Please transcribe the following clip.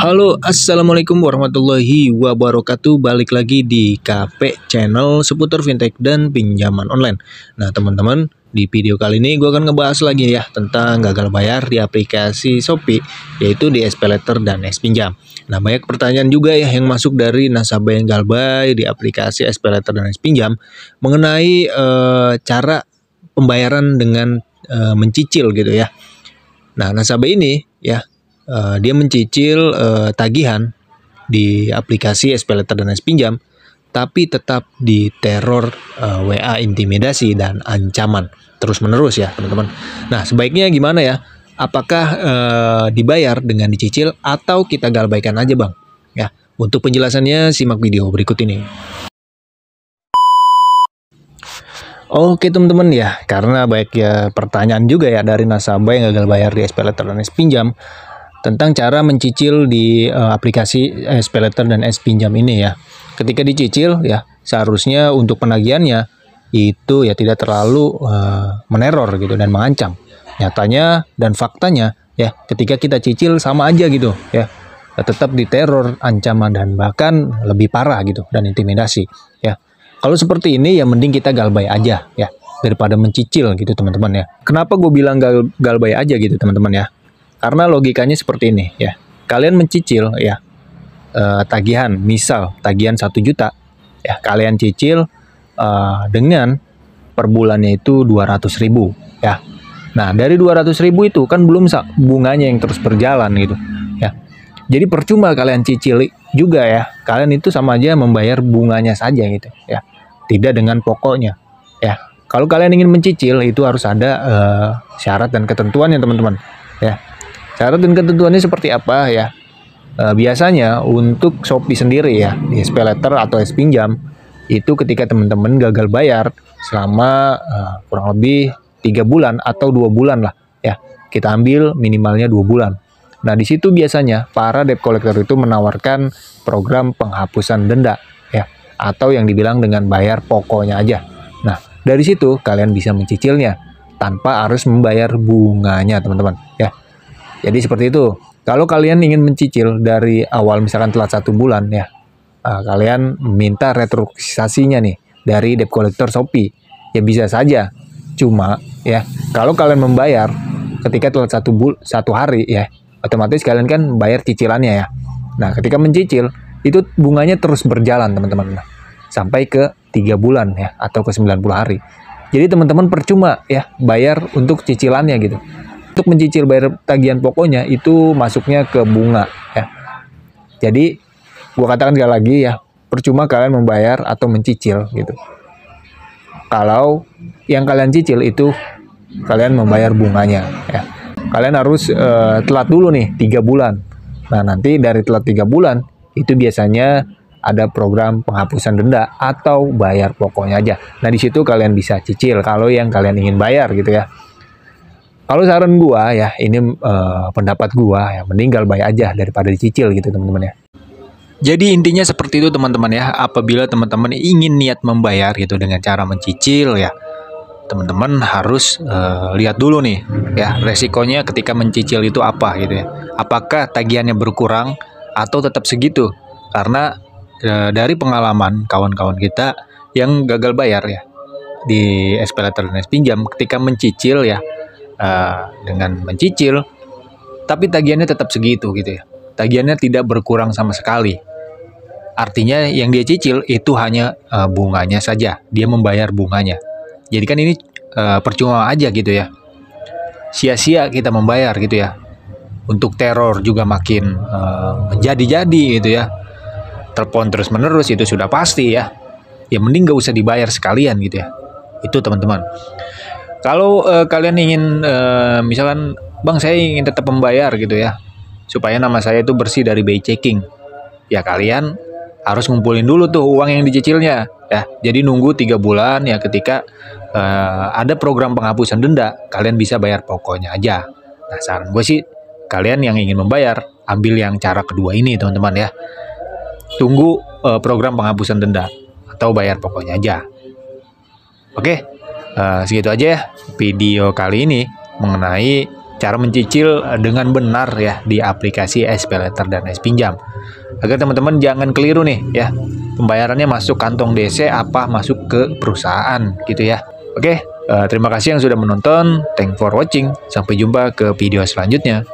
Halo, assalamualaikum warahmatullahi wabarakatuh. Balik lagi di KP Channel seputar fintech dan pinjaman online. Nah, teman-teman, di video kali ini gue akan ngebahas lagi ya tentang gagal bayar di aplikasi Shopee, yaitu di SPayLater dan Spinjam. Nah, banyak pertanyaan juga ya yang masuk dari nasabah yang gagal bayar di aplikasi SPayLater dan Spinjam mengenai cara pembayaran dengan mencicil gitu ya. Nah, nasabah ini ya dia mencicil tagihan di aplikasi SPayLater dan Spinjam, tapi tetap diteror WA intimidasi dan ancaman terus-menerus ya teman-teman. Nah, sebaiknya gimana ya? Apakah dibayar dengan dicicil atau kita galbaikan aja bang? Ya, untuk penjelasannya simak video berikut ini. Oke teman-teman ya, karena banyak ya pertanyaan juga ya dari nasabah yang gagal bayar di SPayLater dan Spinjam tentang cara mencicil di aplikasi SPayLater dan Spinjam ini ya. Ketika dicicil ya seharusnya untuk penagihannya itu ya tidak terlalu meneror gitu dan mengancam. Nyatanya dan faktanya ya ketika kita cicil sama aja gitu ya. Tetap diteror, ancaman dan bahkan lebih parah gitu dan intimidasi ya. Kalau seperti ini ya mending kita galbay aja ya daripada mencicil gitu teman-teman ya. Kenapa gue bilang galbay aja gitu teman-teman ya? Karena logikanya seperti ini ya. Kalian mencicil ya tagihan, misal tagihan 1 juta ya, kalian cicil dengan per bulannya itu 200.000 ya. Nah, dari 200.000 itu kan belum bunganya yang terus berjalan gitu ya. Jadi percuma kalian cicil juga ya. Kalian itu sama aja membayar bunganya saja gitu ya. Tidak dengan pokoknya ya. Kalau kalian ingin mencicil itu harus ada syarat dan ketentuannya teman-teman ya. Syarat dan ketentuannya seperti apa ya? Biasanya untuk Shopee sendiri ya, di SPayLater atau Spinjam, itu ketika teman-teman gagal bayar selama kurang lebih 3 bulan atau 2 bulan lah ya. Kita ambil minimalnya 2 bulan. Nah, di situ biasanya para debt collector itu menawarkan program penghapusan denda ya, atau yang dibilang dengan bayar pokoknya aja. Nah, dari situ kalian bisa mencicilnya tanpa harus membayar bunganya teman-teman ya. Jadi seperti itu. Kalau kalian ingin mencicil dari awal misalkan telat 1 bulan ya, kalian minta restrukturisasinya nih dari debt collector Shopee. Ya bisa saja. Cuma ya, kalau kalian membayar ketika telat 1 hari ya, otomatis kalian kan bayar cicilannya ya. Nah, ketika mencicil itu bunganya terus berjalan teman-teman. Sampai ke 3 bulan ya atau ke 90 hari. Jadi teman-teman percuma ya bayar untuk cicilannya gitu. Untuk mencicil bayar tagihan pokoknya itu masuknya ke bunga ya. Jadi gua katakan sekali lagi ya, percuma kalian membayar atau mencicil gitu. Kalau yang kalian cicil itu kalian membayar bunganya ya. Kalian harus telat dulu nih 3 bulan. Nah, nanti dari telat 3 bulan itu biasanya ada program penghapusan denda atau bayar pokoknya aja. Nah, di situ kalian bisa cicil kalau yang kalian ingin bayar gitu ya. Kalau saran gua ya, ini pendapat gua ya, mending galbay aja daripada dicicil gitu teman-teman ya. Jadi intinya seperti itu teman-teman ya. Apabila teman-teman ingin niat membayar gitu dengan cara mencicil ya, teman-teman harus lihat dulu nih ya resikonya ketika mencicil itu apa gitu ya. Apakah tagihannya berkurang atau tetap segitu? Karena dari pengalaman kawan-kawan kita yang gagal bayar ya di SPayLater dan Spinjam ketika mencicil ya, dengan mencicil tapi tagihannya tetap segitu gitu ya. Tagihannya tidak berkurang sama sekali. Artinya yang dia cicil itu hanya bunganya saja. Dia membayar bunganya. Jadi kan ini percuma aja gitu ya. Sia-sia kita membayar gitu ya. Untuk teror juga makin menjadi-jadi gitu ya. Telepon terus-menerus itu sudah pasti ya. Ya mending gak usah dibayar sekalian gitu ya. Itu teman-teman. Kalau kalian ingin misalkan bang saya ingin tetap membayar gitu ya, supaya nama saya itu bersih dari BI checking, ya kalian harus ngumpulin dulu tuh uang yang dicicilnya ya. Jadi nunggu 3 bulan ya, ketika ada program penghapusan denda kalian bisa bayar pokoknya aja. Nah, saran gue sih kalian yang ingin membayar ambil yang cara kedua ini teman-teman ya. Tunggu program penghapusan denda atau bayar pokoknya aja. Oke. Segitu aja ya video kali ini mengenai cara mencicil dengan benar ya di aplikasi SPayLater dan SPinjam. Agar teman-teman jangan keliru nih ya, pembayarannya masuk kantong DC apa masuk ke perusahaan gitu ya. Oke, terima kasih yang sudah menonton. Thanks for watching. Sampai jumpa ke video selanjutnya.